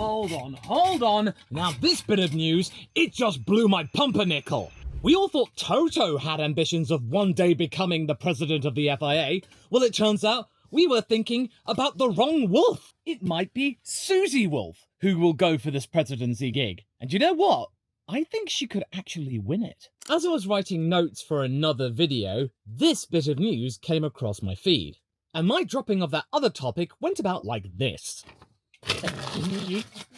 Hold on. Now this bit of news, it just blew my pumpernickel. We all thought Toto had ambitions of one day becoming the president of the FIA. Well, it turns out we were thinking about the wrong Wolf. It might be Susie Wolf who will go for this presidency gig. And you know what? I think she could actually win it. As I was writing notes for another video, this bit of news came across my feed. And my dropping of that other topic went about like this.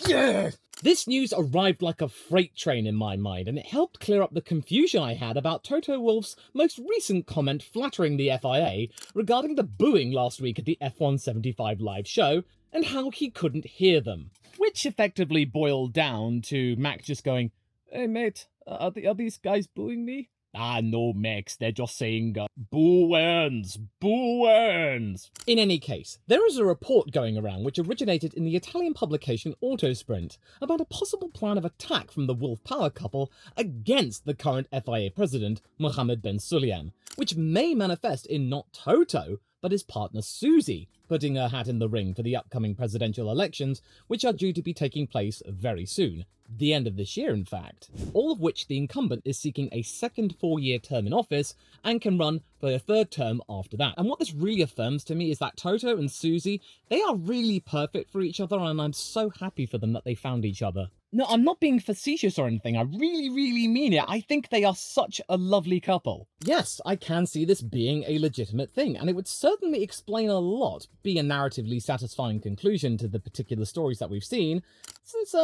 Yeah! This news arrived like a freight train in my mind, and it helped clear up the confusion I had about Toto Wolff's most recent comment flattering the FIA regarding the booing last week at the F175 live show, and how he couldn't hear them. Which effectively boiled down to Mac just going, "Hey mate, are these guys booing me?" "Ah, no, Max, they're just saying, boo-wins, boo-wins." In any case, there is a report going around which originated in the Italian publication Autosprint about a possible plan of attack from the Wolff power couple against the current FIA president, Mohammed Ben Sulayem, which may manifest in not Toto, but his partner Susie, putting her hat in the ring for the upcoming presidential elections, which are due to be taking place very soon. The end of this year, in fact. All of which the incumbent is seeking a second 4-year term in office and can run for a third term after that. And what this really affirms to me is that Toto and Susie, they are really perfect for each other, and I'm so happy for them that they found each other. No, I'm not being facetious or anything, I really mean it. I think they are such a lovely couple. Yes, I can see this being a legitimate thing, and it would certainly explain a lot, be a narratively satisfying conclusion to the particular stories that we've seen, since,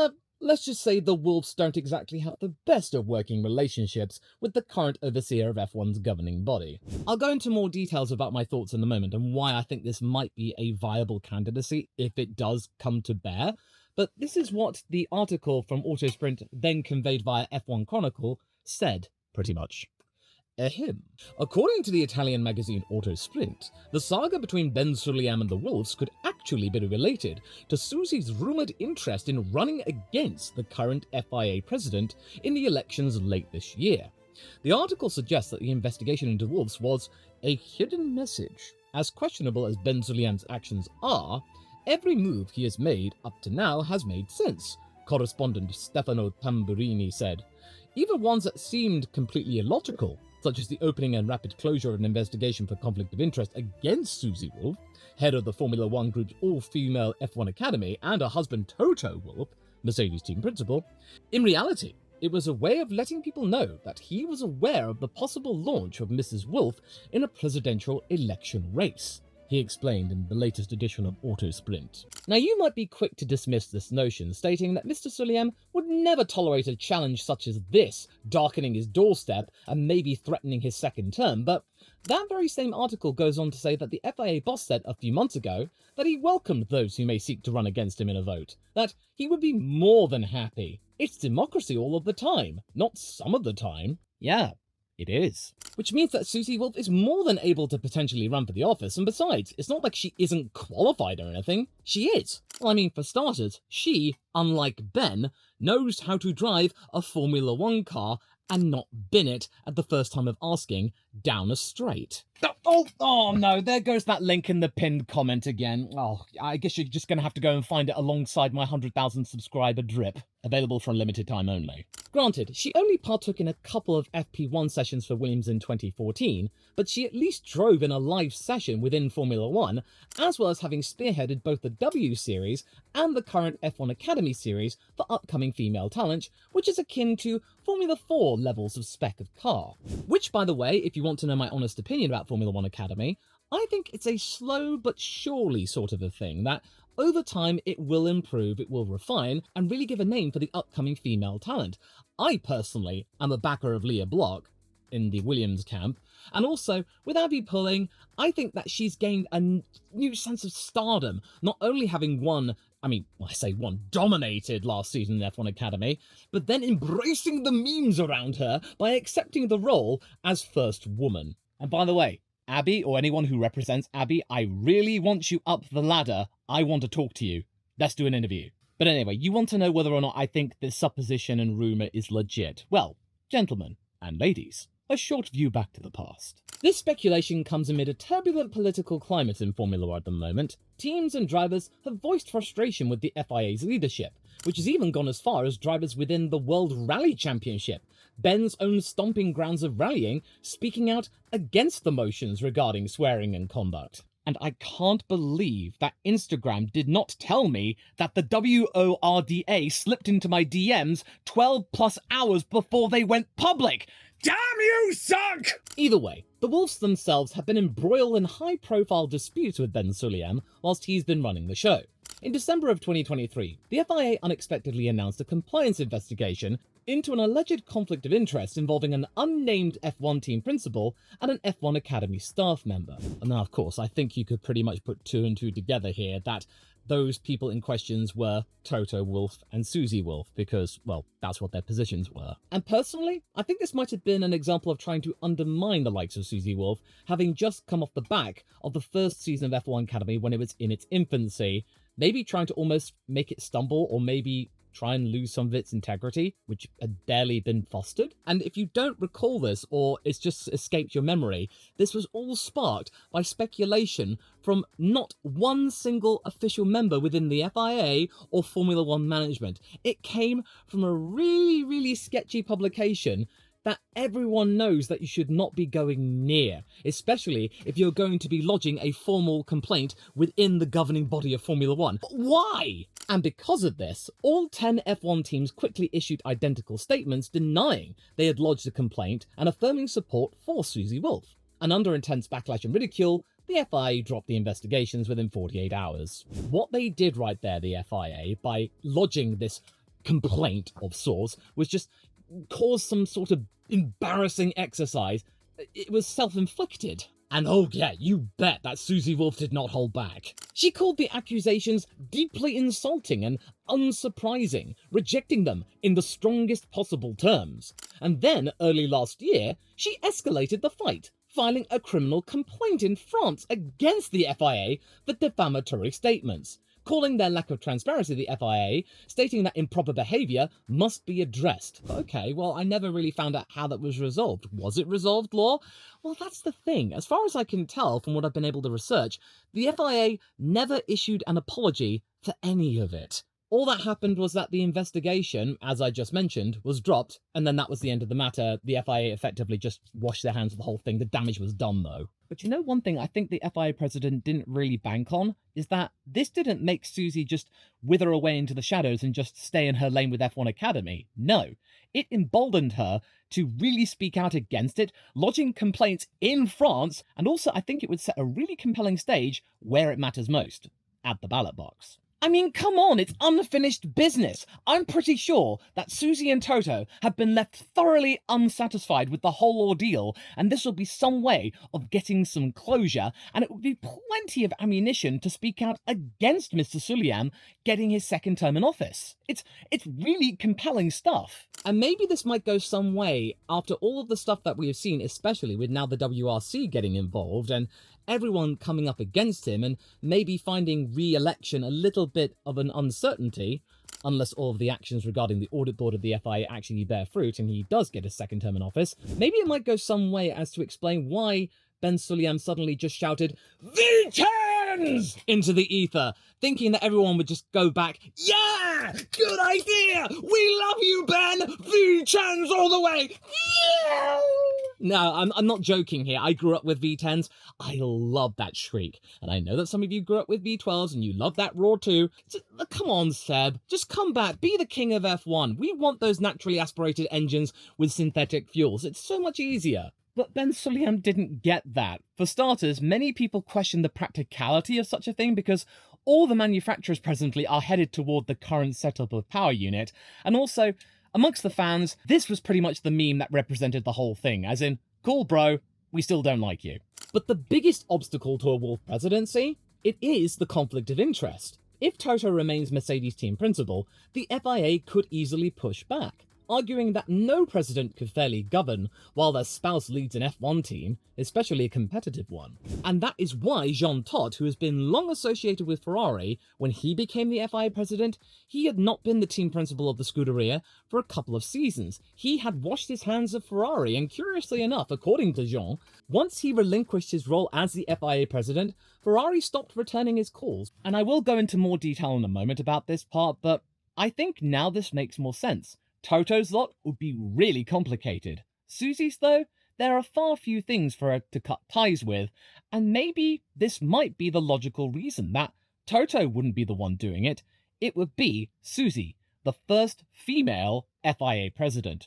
let's just say the Wolves don't exactly have the best of working relationships with the current overseer of F1's governing body. I'll go into more details about my thoughts in a moment and why I think this might be a viable candidacy if it does come to bear, but this is what the article from Autosprint, then conveyed via F1 Chronicle, said, pretty much. Ahem. According to the Italian magazine Autosprint, the saga between Ben Sulayem and the Wolves could actually be related to Susie's rumoured interest in running against the current FIA president in the elections late this year. The article suggests that the investigation into Wolves was a hidden message. As questionable as Ben Sulayem's actions are, every move he has made up to now has made sense, correspondent Stefano Tamburini said. Even ones that seemed completely illogical, such as the opening and rapid closure of an investigation for conflict of interest against Susie Wolff, head of the Formula One Group's all-female F1 Academy, and her husband Toto Wolff, Mercedes team principal. In reality, it was a way of letting people know that he was aware of the possible launch of Mrs. Wolff in a presidential election race, he explained in the latest edition of Autosprint. Now, you might be quick to dismiss this notion, stating that Mr. Sulayem would never tolerate a challenge such as this, darkening his doorstep and maybe threatening his second term, but that very same article goes on to say that the FIA boss said a few months ago that he welcomed those who may seek to run against him in a vote, that he would be more than happy. It's democracy all of the time, not some of the time. Yeah. It is. Which means that Susie Wolff is more than able to potentially run for the office, and besides, it's not like she isn't qualified or anything. She is. Well, I mean, for starters, she, unlike Ben, knows how to drive a Formula One car and not bin it at the first time of asking down a straight. Oh no, there goes that link in the pinned comment again. Oh, I guess you're just going to have to go and find it alongside my 100,000 subscriber drip. Available for a limited time only. Granted, she only partook in a couple of FP1 sessions for Williams in 2014, but she at least drove in a live session within Formula One, as well as having spearheaded both the W Series and the current F1 Academy Series for upcoming female talent, which is akin to Formula 4 levels of spec of car. Which, by the way, if you want to know my honest opinion about Formula One Academy, I think it's a slow but surely sort of a thing that over time it will improve, it will refine, and really give a name for the upcoming female talent. I personally am a backer of Leah Block in the Williams camp, and also with Abby Pulling, I think that she's gained a new sense of stardom, not only having won, dominated last season in F1 Academy, but then embracing the memes around her by accepting the role as first woman. And by the way, Abby, or anyone who represents Abby, I really want you up the ladder. I want to talk to you. Let's do an interview. But anyway, you want to know whether or not I think this supposition and rumour is legit. Well, gentlemen and ladies, a short view back to the past. This speculation comes amid a turbulent political climate in Formula One at the moment. Teams and drivers have voiced frustration with the FIA's leadership, which has even gone as far as drivers within the World Rally Championship, Ben's own stomping grounds of rallying, speaking out against the motions regarding swearing and conduct. And I can't believe that Instagram did not tell me that the WORDA slipped into my DMs 12 plus hours before they went public. Damn you, suck! Either way, the Wolves themselves have been embroiled in high-profile disputes with Ben Sulayem whilst he's been running the show. In December of 2023, the FIA unexpectedly announced a compliance investigation into an alleged conflict of interest involving an unnamed F1 team principal and an F1 Academy staff member. And now, of course, I think you could pretty much put two and two together here, that those people in questions were Toto Wolff and Susie Wolf, because, well, that's what their positions were. And personally, I think this might have been an example of trying to undermine the likes of Susie Wolf, having just come off the back of the first season of F1 Academy when it was in its infancy, maybe trying to almost make it stumble, or maybe try and lose some of its integrity, which had barely been fostered. And if you don't recall this, or it's just escaped your memory, this was all sparked by speculation from not one single official member within the FIA or Formula One management. It came from a really sketchy publication that everyone knows that you should not be going near, especially if you're going to be lodging a formal complaint within the governing body of Formula One. But why? And because of this, all 10 F1 teams quickly issued identical statements denying they had lodged a complaint and affirming support for Susie Wolf. And under intense backlash and ridicule, the FIA dropped the investigations within 48 hours. What they did right there, the FIA, by lodging this complaint of sorts, was just cause some sort of embarrassing exercise. It was self-inflicted. And oh yeah, you bet that Susie Wolf did not hold back. She called the accusations deeply insulting and unsurprising, rejecting them in the strongest possible terms. And then, early last year, she escalated the fight, filing a criminal complaint in France against the FIA for defamatory statements, calling their lack of transparency to the FIA, stating that improper behaviour must be addressed. Okay, well, I never really found out how that was resolved. Was it resolved, Law? Well, that's the thing. As far as I can tell from what I've been able to research, the FIA never issued an apology for any of it. All that happened was that the investigation, as I just mentioned, was dropped, and then that was the end of the matter. The FIA effectively just washed their hands of the whole thing. The damage was done, though. But you know, one thing I think the FIA president didn't really bank on is that this didn't make Susie just wither away into the shadows and just stay in her lane with F1 Academy. No, it emboldened her to really speak out against it, lodging complaints in France, and also I think it would set a really compelling stage where it matters most, at the ballot box. I mean, come on, it's unfinished business. I'm pretty sure that Susie and Toto have been left thoroughly unsatisfied with the whole ordeal, and this will be some way of getting some closure, and it would be plenty of ammunition to speak out against Mr. Sulayem getting his second term in office. It's really compelling stuff. And maybe this might go some way after all of the stuff that we have seen, especially with now the WRC getting involved, and everyone coming up against him, and maybe finding re-election a little bit of an uncertainty, unless all of the actions regarding the audit board of the FIA actually bear fruit and he does get a second term in office. Maybe it might go some way as to explain why Ben Sulayem suddenly just shouted V10s into the ether, thinking that everyone would just go back, yeah, good idea, we love you, Ben, V10s all the way, yeah! No, I'm not joking here. I grew up with V10s. I love that shriek. And I know that some of you grew up with V12s and you love that roar too. So, come on, Seb. Just come back. Be the king of F1. We want those naturally aspirated engines with synthetic fuels. It's so much easier. But Ben Sulayem didn't get that. For starters, many people question the practicality of such a thing because all the manufacturers presently are headed toward the current setup of power unit, and also, amongst the fans, this was pretty much the meme that represented the whole thing, as in, cool bro, we still don't like you. But the biggest obstacle to a Wolff presidency? It is the conflict of interest. If Toto remains Mercedes team principal, the FIA could easily push back, arguing that no president could fairly govern while their spouse leads an F1 team, especially a competitive one. And that is why Jean Todt, who has been long associated with Ferrari, when he became the FIA president, he had not been the team principal of the Scuderia for a couple of seasons. He had washed his hands of Ferrari, and curiously enough, according to Jean, once he relinquished his role as the FIA president, Ferrari stopped returning his calls. And I will go into more detail in a moment about this part, but I think now this makes more sense. Toto's lot would be really complicated. Susie's, though, there are far few things for her to cut ties with, and maybe this might be the logical reason that Toto wouldn't be the one doing it. It would be Susie, the first female FIA president.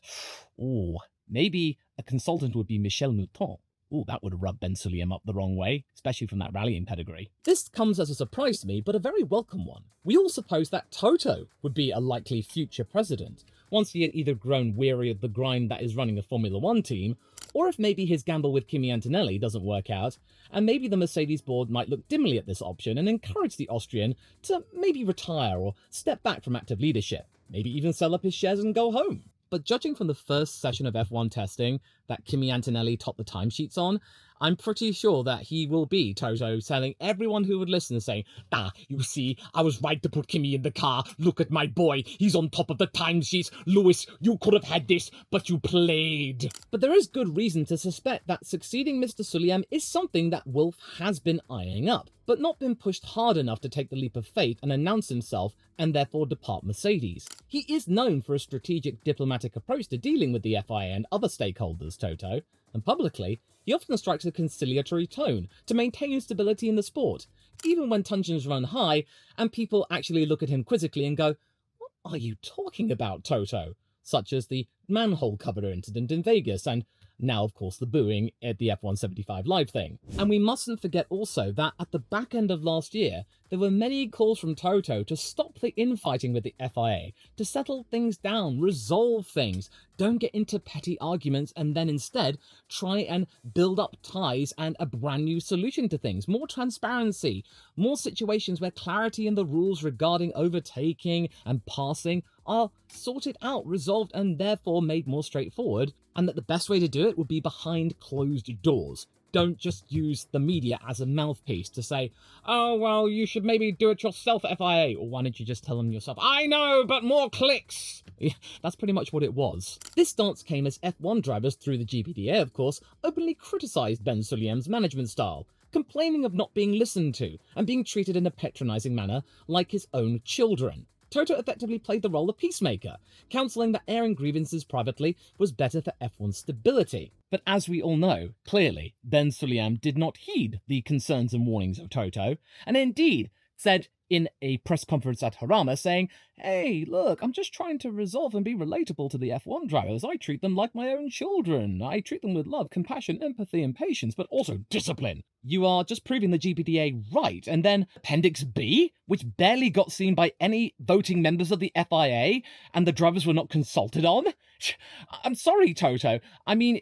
Ooh, maybe a consultant would be Michel Mouton. Ooh, that would rub Ben Sulayem up the wrong way, especially from that rallying pedigree. This comes as a surprise to me, but a very welcome one. We all supposed that Toto would be a likely future president, once he had either grown weary of the grind that is running a Formula One team, or if maybe his gamble with Kimi Antonelli doesn't work out, and maybe the Mercedes board might look dimly at this option and encourage the Austrian to maybe retire or step back from active leadership, maybe even sell up his shares and go home. But judging from the first session of F1 testing that Kimi Antonelli topped the timesheets on, I'm pretty sure that he will be Toto telling everyone who would listen and saying, you see, I was right to put Kimi in the car. Look at my boy. He's on top of the timesheets. Lewis, you could have had this, but you played. But there is good reason to suspect that succeeding Mr. Sulayem is something that Wolff has been eyeing up, but not been pushed hard enough to take the leap of faith and announce himself and therefore depart Mercedes. He is known for a strategic diplomatic approach to dealing with the FIA and other stakeholders, Toto, and publicly, he often strikes a conciliatory tone to maintain stability in the sport, even when tensions run high and people actually look at him quizzically and go, "What are you talking about, Toto?" Such as the manhole cover incident in Vegas and now, of course, the booing at the F1 75 Live thing. And we mustn't forget also that at the back end of last year, there were many calls from Toto to stop the infighting with the FIA, to settle things down, resolve things, don't get into petty arguments, and then instead try and build up ties and a brand new solution to things. More transparency, more situations where clarity in the rules regarding overtaking and passing are sorted out, resolved, and therefore made more straightforward, and that the best way to do it would be behind closed doors. Don't just use the media as a mouthpiece to say, "Oh, well, you should maybe do it yourself, FIA," or why don't you just tell them yourself? "I know, but more clicks." Yeah, that's pretty much what it was. This stance came as F1 drivers, through the GPDA of course, openly criticised Ben Sulayem's management style, complaining of not being listened to and being treated in a patronising manner like his own children. Toto effectively played the role of peacemaker, counselling that airing grievances privately was better for F1's stability. But as we all know, clearly, Ben Sulayem did not heed the concerns and warnings of Toto, and indeed said in a press conference at Harama saying, "Hey, look, I'm just trying to resolve and be relatable to the F1 drivers. I treat them like my own children. I treat them with love, compassion, empathy, and patience, but also discipline." You are just proving the GPDA right. And then Appendix B, which barely got seen by any voting members of the FIA, and the drivers were not consulted on? I'm sorry, Toto. I mean,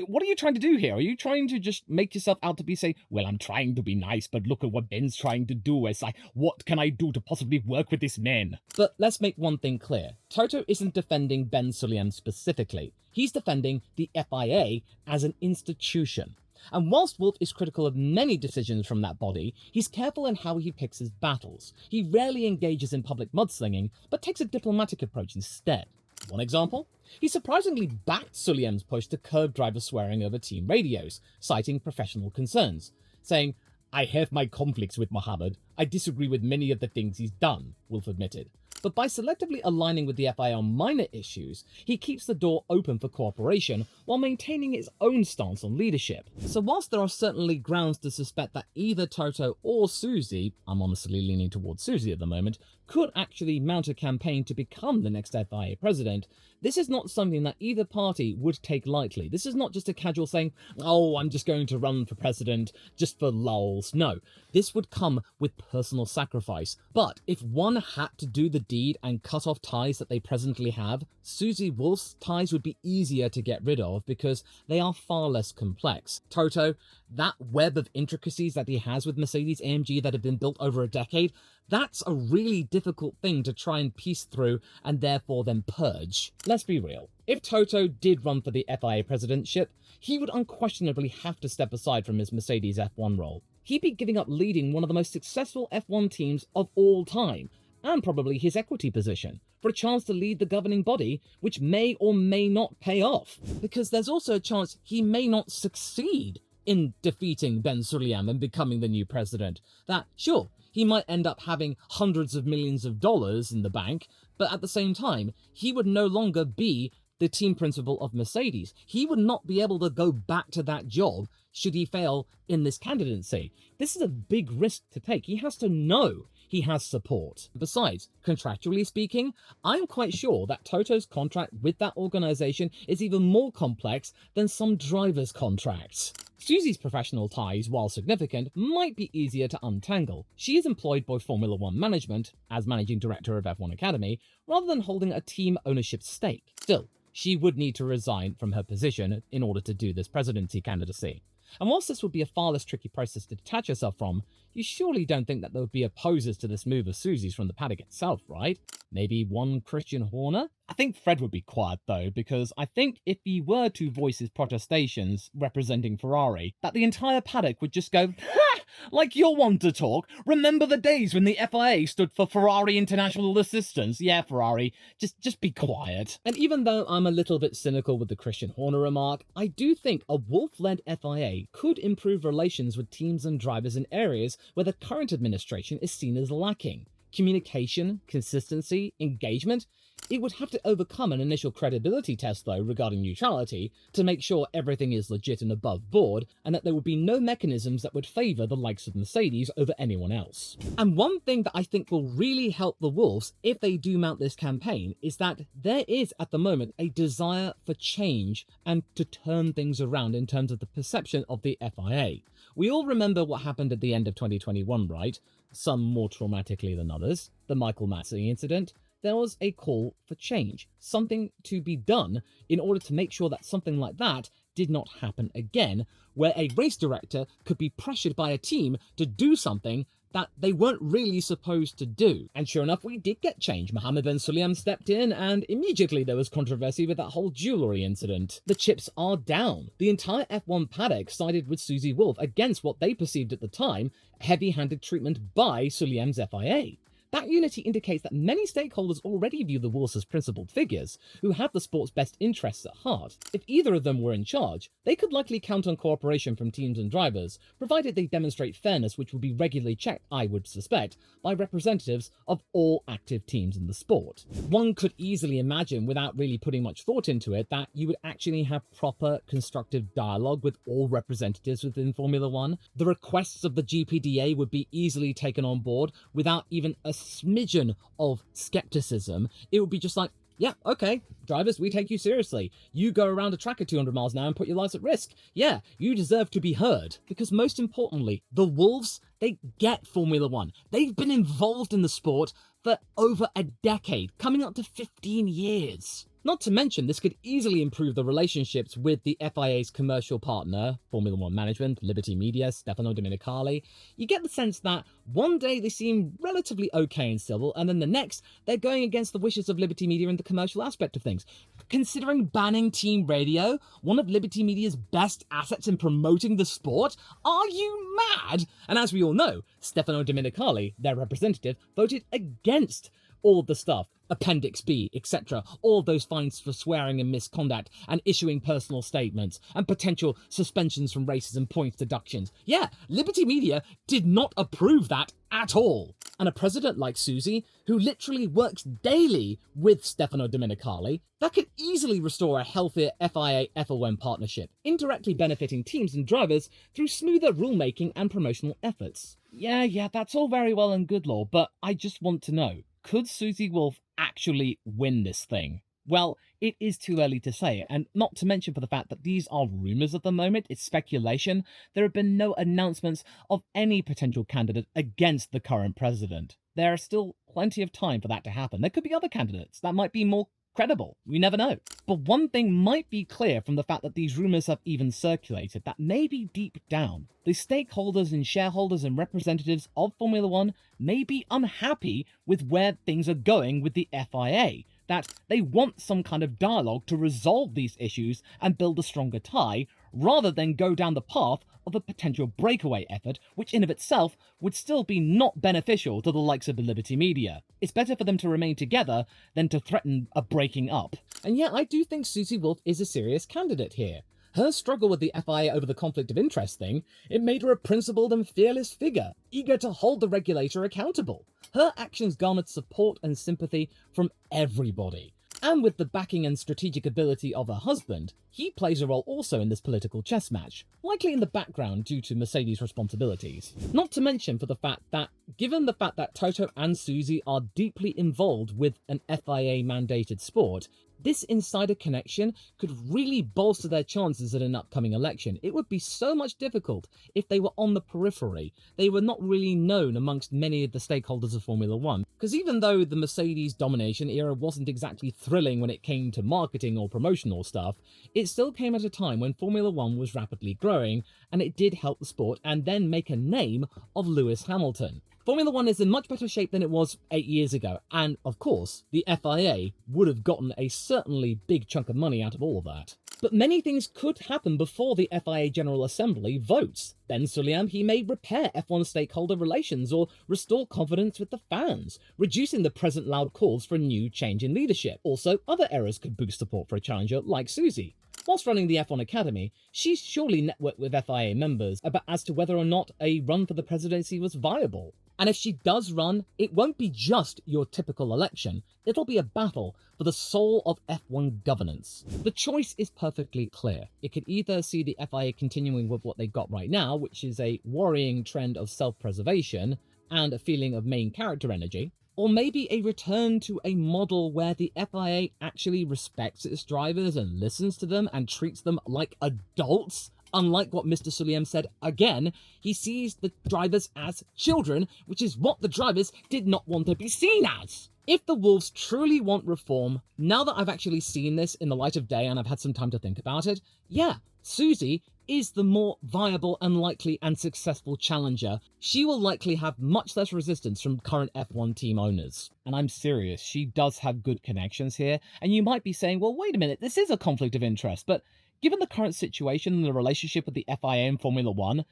what are you trying to do here? Are you trying to just make yourself out to be saying, "Well, I'm trying to be nice, but look at what Ben's trying to do. It's like, what can I do to possibly work with this man?" But let's make one thing clear. Toto isn't defending Ben Sulayem specifically. He's defending the FIA as an institution. And whilst Wolff is critical of many decisions from that body, he's careful in how he picks his battles. He rarely engages in public mudslinging, but takes a diplomatic approach instead. One example? He surprisingly backed Sulayem's push to curb driver swearing over team radios, citing professional concerns, saying, "I have my conflicts with Mohammed. I disagree with many of the things he's done," Wolff admitted. But by selectively aligning with the FIA on minor issues, he keeps the door open for cooperation while maintaining its own stance on leadership. So whilst there are certainly grounds to suspect that either Toto or Susie, I'm honestly leaning towards Susie at the moment, could actually mount a campaign to become the next FIA president, this is not something that either party would take lightly. This is not just a casual saying, "Oh, I'm just going to run for president just for lulz." No, this would come with personal sacrifice. But if one had to do the deed and cut off ties that they presently have, Susie Wolff's ties would be easier to get rid of because they are far less complex. Toto, that web of intricacies that he has with Mercedes AMG that have been built over a decade, that's a really difficult thing to try and piece through and therefore then purge. Let's be real. If Toto did run for the FIA presidentship, he would unquestionably have to step aside from his Mercedes F1 role. He'd be giving up leading one of the most successful F1 teams of all time, and probably his equity position, for a chance to lead the governing body, which may or may not pay off. Because there's also a chance he may not succeed in defeating Ben Sulayem and becoming the new president. That, sure, he might end up having hundreds of millions of dollars in the bank, But at the same time, he would no longer be the team principal of Mercedes. He would not be able to go back to that job should he fail in this candidacy. This is a big risk to take. He has to know he has support. Besides, contractually speaking, I'm quite sure that Toto's contract with that organisation is even more complex than some drivers' contracts. Susie's professional ties, while significant, might be easier to untangle. She is employed by Formula One management as managing director of F1 Academy, rather than holding a team ownership stake. Still, she would need to resign from her position in order to do this presidency candidacy. And whilst this would be a far less tricky process to detach yourself from, you surely don't think that there would be opposers to this move of Susie's from the paddock itself, right? Maybe one Christian Horner? I think Fred would be quiet though, because I think if he were to voice his protestations representing Ferrari, that the entire paddock would just go, ha! Like you're one to talk. Remember the days when the FIA stood for Ferrari International Assistance? Yeah, Ferrari, just be quiet. And even though I'm a little bit cynical with the Christian Horner remark, I do think a Wolff-led FIA could improve relations with teams and drivers in areas where the current administration is seen as lacking. Communication, consistency, engagement. It would have to overcome an initial credibility test, though, regarding neutrality, to make sure everything is legit and above board, and that there would be no mechanisms that would favour the likes of Mercedes over anyone else. And one thing that I think will really help the Wolves, if they do mount this campaign, is that there is, at the moment, a desire for change and to turn things around in terms of the perception of the FIA. We all remember what happened at the end of 2021, right? Some more traumatically than others. The Michael Massey incident. There was a call for change, something to be done in order to make sure that something like that did not happen again, where a race director could be pressured by a team to do something that they weren't really supposed to do. And sure enough, we did get change. Mohammed Ben Sulayem stepped in, and immediately there was controversy with that whole jewellery incident. The chips are down. The entire F1 paddock sided with Susie Wolff against what they perceived at the time heavy-handed treatment by Sulayem's FIA. That unity indicates that many stakeholders already view the Wolves as principled figures, who have the sport's best interests at heart. If either of them were in charge, they could likely count on cooperation from teams and drivers, provided they demonstrate fairness, which would be regularly checked, I would suspect, by representatives of all active teams in the sport. One could easily imagine, without really putting much thought into it, that you would actually have proper, constructive dialogue with all representatives within Formula One. The requests of the GPDA would be easily taken on board without even a smidgen of skepticism. It would be just like, yeah, okay, drivers, we take you seriously. You go around a track at 200 miles an hour and put your lives at risk. Yeah, you deserve to be heard. Because most importantly, the Wolves, they get Formula One. They've been involved in the sport for over a decade, coming up to 15 years. Not to mention, this could easily improve the relationships with the FIA's commercial partner, Formula One Management, Liberty Media, Stefano Domenicali. You get the sense that one day they seem relatively okay and civil, and then the next, they're going against the wishes of Liberty Media and the commercial aspect of things. Considering banning team radio, one of Liberty Media's best assets in promoting the sport? Are you mad? And as we all know, Stefano Domenicali, their representative, voted against all the stuff, Appendix B, etc., all those fines for swearing and misconduct, and issuing personal statements, and potential suspensions from races and points deductions. Yeah, Liberty Media did not approve that at all. And a president like Susie, who literally works daily with Stefano Domenicali, that could easily restore a healthier FIA-FOM partnership, indirectly benefiting teams and drivers through smoother rulemaking and promotional efforts. Yeah, that's all very well and good, Law, but I just want to know, could Susie Wolff actually win this thing? Well, it is too early to say, and not to mention for the fact that these are rumours at the moment, it's speculation. There have been no announcements of any potential candidate against the current president. There is still plenty of time for that to happen. There could be other candidates that might be more credible. We never know. But one thing might be clear from the fact that these rumours have even circulated, that maybe deep down, the stakeholders and shareholders and representatives of Formula One may be unhappy with where things are going with the FIA, that they want some kind of dialogue to resolve these issues and build a stronger tie, rather than go down the path of a potential breakaway effort, which in of itself would still be not beneficial to the likes of the Liberty Media. It's better for them to remain together than to threaten a breaking up. And yeah, I do think Susie Wolff is a serious candidate here. Her struggle with the FIA over the conflict of interest thing, it made her a principled and fearless figure, eager to hold the regulator accountable. Her actions garnered support and sympathy from everybody. And with the backing and strategic ability of her husband, he plays a role also in this political chess match, likely in the background due to Mercedes' responsibilities. Not to mention for the fact that, given the fact that Toto and Susie are deeply involved with an FIA-mandated sport, this insider connection could really bolster their chances in an upcoming election. It would be so much difficult if they were on the periphery. They were not really known amongst many of the stakeholders of Formula One. Because even though the Mercedes domination era wasn't exactly thrilling when it came to marketing or promotional stuff, it still came at a time when Formula One was rapidly growing, and it did help the sport and then make a name of Lewis Hamilton. Formula One is in much better shape than it was 8 years ago, and of course, the FIA would have gotten a certainly big chunk of money out of all of that. But many things could happen before the FIA General Assembly votes. Ben Sulayem, he may repair F1 stakeholder relations or restore confidence with the fans, reducing the present loud calls for a new change in leadership. Also, other errors could boost support for a challenger like Susie. Whilst running the F1 Academy, she's surely networked with FIA members as to whether or not a run for the presidency was viable. And if she does run, it won't be just your typical election, it'll be a battle for the soul of F1 governance. The choice is perfectly clear. It could either see the FIA continuing with what they've got right now, which is a worrying trend of self-preservation and a feeling of main character energy, or maybe a return to a model where the FIA actually respects its drivers and listens to them and treats them like adults. Unlike what Mr. Sulayem said again, he sees the drivers as children, which is what the drivers did not want to be seen as. If the Wolves truly want reform, now that I've actually seen this in the light of day and I've had some time to think about it, yeah, Susie is the more viable and likely and successful challenger. She will likely have much less resistance from current F1 team owners. And I'm serious, she does have good connections here, and you might be saying, well, wait a minute, this is a conflict of interest, but given the current situation and the relationship with the FIA and Formula One,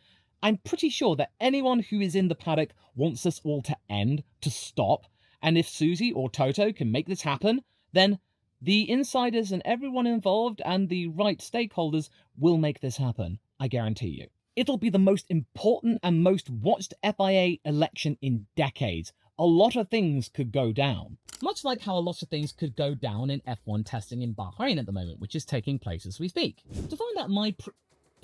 I'm pretty sure that anyone who is in the paddock wants this all to end, to stop, and if Susie or Toto can make this happen, then the insiders and everyone involved and the right stakeholders will make this happen, I guarantee you. It'll be the most important and most watched FIA election in decades. A lot of things could go down. Much like how a lot of things could go down in F1 testing in Bahrain at the moment, which is taking place as we speak. To find out to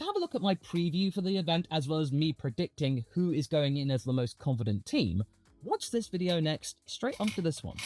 have a look at my preview for the event, as well as me predicting who is going in as the most confident team, watch this video next, straight after this one.